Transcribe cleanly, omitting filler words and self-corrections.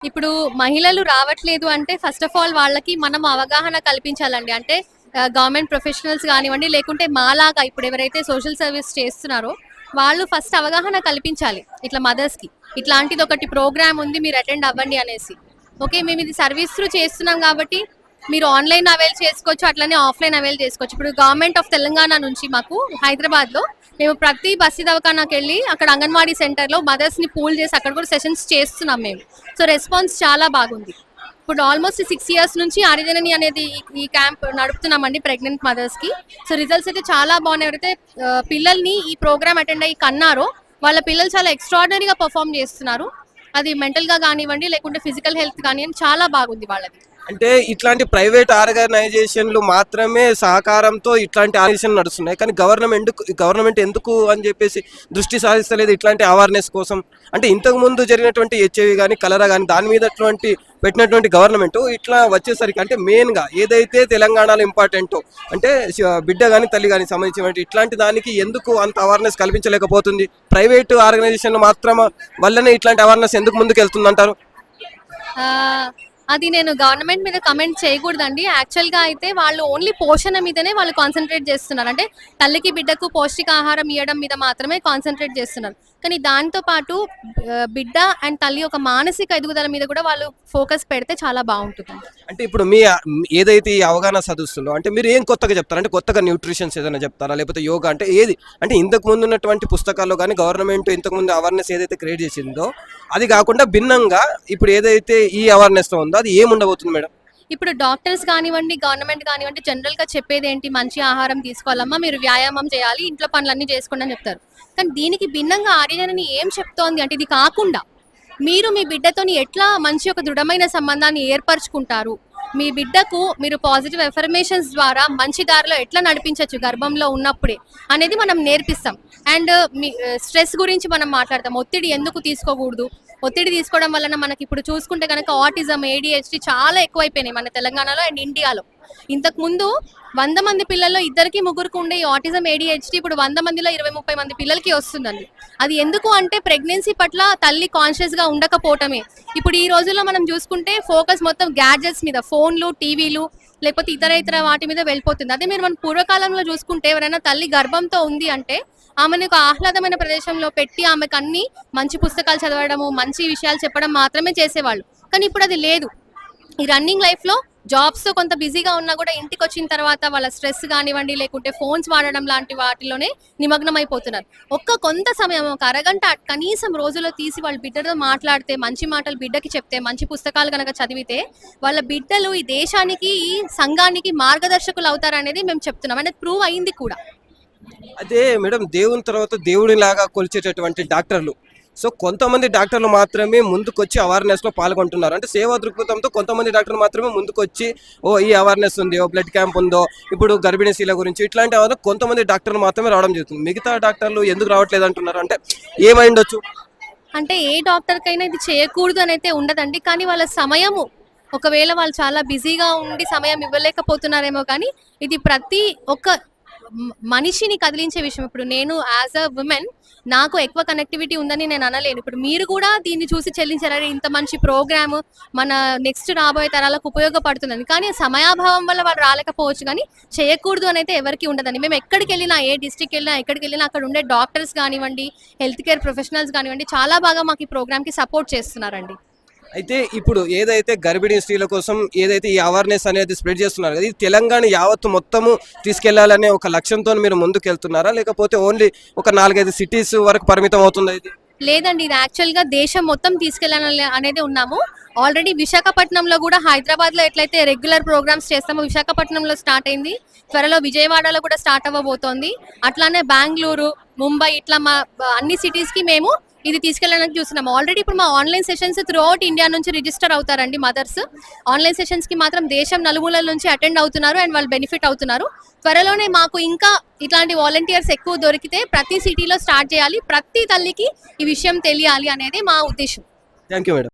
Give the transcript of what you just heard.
ఇప్పుడు మహిళలు రావట్లేదు అంటే ఫస్ట్ ఆఫ్ ఆల్ వాళ్ళకి మనం అవగాహన కల్పించాలండి. అంటే గవర్నమెంట్ ప్రొఫెషనల్స్ గానివ్వండి, లేకుంటే మాలాగా ఇప్పుడు ఎవరైతే సోషల్ సర్వీస్ చేస్తున్నారో వాళ్ళు ఫస్ట్ అవగాహన కల్పించాలి. ఇట్లా మదర్స్‌కి. ఇట్లాంటిది ఒకటి ప్రోగ్రామ్ ఉంది మీరు అటెండ్ అవ్వండి అనేసి. ఓకే. మేము ఇది సర్వీస్ త్రూ చేస్తున్నాం కాబట్టి మీరు ఆన్‌లైన్ అవైల్ చేసుకోవచ్చు. అట్లనే ఆఫ్‌లైన్ అవైల్ చేసుకోవచ్చు. ఇప్పుడు గవర్నమెంట్ ఆఫ్ తెలంగాణ నుంచి మాకు హైదరాబాద్‌లో మేము ప్రతి బస్సు దవాఖానాకెళ్ళి అక్కడ అంగన్వాడీ సెంటర్‌లో మదర్స్‌ని పూల్ చేసి అక్కడ కూడా సెషన్స్ చేస్తున్నాం మేము. సో రెస్పాన్స్ చాలా బాగుంది. ఇప్పుడు ఆల్మోస్ట్ 6 ఇయర్స్ నుంచి ఆరిజనని అనేది ఈ క్యాంప్ నడుపుతున్నామండి ప్రెగ్నెంట్ మదర్స్‌కి. సో రిజల్ట్స్ అయితే చాలా బాగున్నాయి. ఎవరైతే పిల్లల్ని ఈ ప్రోగ్రామ్ అటెండ్ అయ్యి కన్నారో వాళ్ళ పిల్లలు చాలా ఎక్స్ట్రాడినరీగా పర్ఫామ్ చేస్తున్నారు. అది మెంటల్‌గా కానివ్వండి, లేకుంటే ఫిజికల్ హెల్త్ కానివ్వండి చాలా బాగుంది వాళ్ళది. అంటే ఇట్లాంటి ప్రైవేట్ ఆర్గనైజేషన్లు మాత్రమే సహకారంతో ఇట్లాంటి ఆర్గనైజేషన్ నడుస్తున్నాయి. కానీ గవర్నమెంట్ ఎందుకు అని చెప్పేసి దృష్టి సాధిస్తలేదు ఇట్లాంటి అవేర్నెస్ కోసం? అంటే ఇంతకుముందు జరిగినటువంటి హెచ్ఐవి కానీ కలరా కానీ దాని మీద పెట్టినటువంటి గవర్నమెంట్ ఇట్లా వచ్చేసరికి అంటే మెయిన్గా ఏదైతే తెలంగాణలో ఇంపార్టెంటో అంటే బిడ్డ కానీ తల్లి కానీ సంబంధించినటువంటి ఇట్లాంటి దానికి ఎందుకు అంత అవేర్నెస్ కల్పించలేకపోతుంది? ప్రైవేట్ ఆర్గనైజేషన్ మాత్రం వల్లనే ఇట్లాంటి అవేర్నెస్ ఎందుకు ముందుకు వెళ్తుందంటారు? అది నేను గవర్నమెంట్ మీద కమెంట్ చేయకూడదండి. యాక్చువల్‌గా అయితే వాళ్ళు ఓన్లీ పోషణ మీదనే వాళ్ళు కాన్సంట్రేట్ చేస్తున్నారు. అంటే తల్లికి, బిడ్డకు పౌష్టికాహారం ఇయ్యడం మీద మాత్రమే కాన్సంట్రేట్ చేస్తున్నారు. కానీ దాంతో పాటు బిడ్డ అండ్ తల్లి యొక్క మానసిక ఎదుగుదల మీద కూడా వాళ్ళు ఫోకస్ పెడితే చాలా బాగుంటుంది. అంటే ఇప్పుడు ఏదైతే ఈ అవగాహన సదస్సులో అంటే మీరు ఏం కొత్తగా చెప్తారు? అంటే కొత్తగా న్యూట్రిషన్స్ ఏదైనా చెప్తారా? లేకపోతే యోగా అంటే ఏది? అంటే ఇంతకు ముందు ఉన్నటువంటి పుస్తకాల్లో కానీ గవర్నమెంట్ ఇంతకుముందు అవేర్నెస్ ఏదైతే క్రియేట్ చేసిందో అది కాకుండా భిన్నంగా ఇప్పుడు ఏదైతే ఈ అవేర్నెస్‌లో ఉందో అది ఏముండబోతుంది మేడం? ఇప్పుడు డాక్టర్స్ కానివ్వండి, గవర్నమెంట్ కానివ్వండి జనరల్‌గా చెప్పేదేంటి, మంచి ఆహారం తీసుకోవాలమ్మా, మీరు వ్యాయామం చేయాలి, ఇంట్లో పనులన్నీ చేసుకోండి అని చెప్తారు. కానీ దీనికి భిన్నంగా ఆర్యజనని ఏం చెప్తోంది అంటే ఇది కాకుండా మీరు మీ బిడ్డతోని ఎట్లా మంచి ఒక దృఢమైన సంబంధాన్ని ఏర్పరచుకుంటారు, మీ బిడ్డకు మీరు పాజిటివ్ ఎఫర్మేషన్స్ ద్వారా మంచి దారిలో ఎట్లా నడిపించవచ్చు గర్భంలో ఉన్నప్పుడే అనేది మనం నేర్పిస్తాం. అండ్ మీ స్ట్రెస్ గురించి మనం మాట్లాడతాం. ఒత్తిడి ఎందుకు తీసుకోకూడదు, ఒత్తిడి తీసుకోవడం వలన మనకి ఇప్పుడు చూసుకుంటే కనుక ఆటిజం, ఏడిహెచ్డి చాలా ఎక్కువైపోయినాయి మన తెలంగాణలో అండ్ ఇండియాలో. ఇంతకుముందు 100 మంది పిల్లల్లో ఇద్దరికి ముగ్గురికి ఉండే ఈ ఆటిజం, ఏడిహెచ్డి ఇప్పుడు 100 మందిలో 20-30 మంది పిల్లలకి వస్తుందండి. అది ఎందుకు అంటే ప్రెగ్నెన్సీ పట్ల తల్లి కాన్షియస్గా ఉండకపోవటమే. ఇప్పుడు ఈ రోజుల్లో మనం చూసుకుంటే ఫోకస్ మొత్తం గ్యాడ్జెట్స్ మీద, ఫోన్లు, టీవీలు లేకపోతే ఇతర వాటి మీద వెళ్ళిపోతుంది. అదే మీరు మన పూర్వకాలంలో చూసుకుంటే ఎవరైనా తల్లి గర్భంతో ఉంది అంటే ఆమెను ఒక ఆహ్లాదమైన ప్రదేశంలో పెట్టి ఆమెకు అన్ని మంచి పుస్తకాలు చదవడము, మంచి విషయాలు చెప్పడం మాత్రమే చేసేవాళ్ళు. కానీ ఇప్పుడు అది లేదు. ఈ రన్నింగ్ లైఫ్లో జాబ్స్తో కొంత బిజీగా ఉన్నా కూడా ఇంటికి వచ్చిన తర్వాత వాళ్ళ స్ట్రెస్ కానివ్వండి, లేకుంటే ఫోన్స్ వాడడం లాంటి వాటిలోనే నిమగ్నం అయిపోతున్నారు. కొంత సమయం, ఒక అరగంట కనీసం రోజులో తీసి వాళ్ళ బిడ్డతో మాట్లాడితే, మంచి మాటలు బిడ్డకి చెప్తే, మంచి పుస్తకాలు కనుక చదివితే వాళ్ళ బిడ్డలు ఈ దేశానికి, ఈ సంఘానికి మార్గదర్శకులు అవుతారనేది మేము చెప్తున్నాం. అనేది ప్రూవ్ అయింది కూడా. అదే మేడం, దేవుని తర్వాత దేవుడిలాగా కొలిచేటటువంటి డాక్టర్లు. సో కొంతమంది డాక్టర్లు మాత్రమే ముందుకొచ్చి అవేర్నెస్లో పాల్గొంటున్నారు. అంటే సేవా దృక్పథంతో కొంతమంది డాక్టర్లు మాత్రమే ముందుకొచ్చి ఈ అవేర్నెస్ ఉంది, బ్లడ్ క్యాంప్ ఉందో, ఇప్పుడు గర్భిణీ శీల గురించి ఇట్లాంటి కొంతమంది డాక్టర్లు మాత్రమే రావడం జరుగుతుంది. మిగతా డాక్టర్లు ఎందుకు రావట్లేదు అంటున్నారు? అంటే ఏమైండొచ్చు? అంటే ఏ డాక్టర్కైనా ఇది చేయకూడదు అని అయితే ఉండదండి. కానీ వాళ్ళ సమయము, ఒకవేళ వాళ్ళు చాలా బిజీగా ఉండి సమయం ఇవ్వలేకపోతున్నారేమో కానీ ఇది ప్రతి ఒక్క మనిషిని కదిలించే విషయం. ఇప్పుడు నేను యాజ్ అ ఉమెన్ నాకు ఎక్కువ కనెక్టివిటీ ఉందని నేను అనలేను. ఇప్పుడు మీరు కూడా దీన్ని చూసి చెల్లించారు, ఇంత మంచి ప్రోగ్రామ్ మన నెక్స్ట్ రాబోయే తరాలకు ఉపయోగపడుతుందని. కానీ సమయాభావం వల్ల వాళ్ళు రాలేకపోవచ్చు, కానీ చేయకూడదు అని అయితే ఎవరికి ఉండదండి. మేము ఎక్కడికి వెళ్ళినా, ఏ డిస్ట్రిక్ట్ వెళ్ళినా, ఎక్కడికి వెళ్ళినా అక్కడ ఉండే డాక్టర్స్ కానివ్వండి, హెల్త్ కేర్ ప్రొఫెషనల్స్ కానివ్వండి చాలా బాగా మాకు ఈ ప్రోగ్రామ్కి సపోర్ట్ చేస్తున్నారండి. అయితే ఇప్పుడు ఏదైతే గర్భిణీ స్త్రీల కోసం ఏదైతే ఈ అవేర్నెస్ అనేది స్ప్రెడ్ చేస్తున్నారు కదా, ఇది తెలంగాణ యావత్తు మొత్తము తీసుకెళ్లాలనే ఒక లక్ష్యంతో మీరు ముందుకు వెళ్తున్నారా, లేకపోతే ఓన్లీ ఒక 4-5 సిటీస్ వరకు పరిమితం అవుతుందా ఇది? లేదండి, ఇది యాక్చువల్గా దేశం మొత్తం తీసుకెళ్ళాలి అనేది ఉన్నాము. ఆల్రెడీ విశాఖపట్నంలో కూడా, హైదరాబాద్లో ఎట్లయితే రెగ్యులర్ ప్రోగ్రామ్స్ చేస్తామో విశాఖపట్నంలో స్టార్ట్ అయింది. త్వరలో విజయవాడలో కూడా స్టార్ట్ అవ్వబోతోంది. అట్లానే బెంగళూరు, ముంబై ఇట్లా మా అన్ని సిటీస్కి మేము ఇది తీసుకెళ్ళడానికి చూస్తున్నాం. ఆల్రెడీ ఇప్పుడు మా online sessions through out India నుంచి రిజిస్టర్ అవుతారండి మదర్స్. ఆన్లైన్ సెషన్స్కి మాత్రం దేశం నలుమూలల నుంచి అటెండ్ అవుతున్నారు అండ్ వాళ్ళు బెనిఫిట్ అవుతున్నారు. త్వరలోనే మాకు ఇంకా ఇట్లాంటి వాలంటీర్స్ ఎక్కువ దొరికితే ప్రతి సిటీలో స్టార్ట్ చేయాలి, ప్రతి తల్లికి ఈ విషయం తెలియాలి అనేది మా ఉద్దేశం. Thank you madam.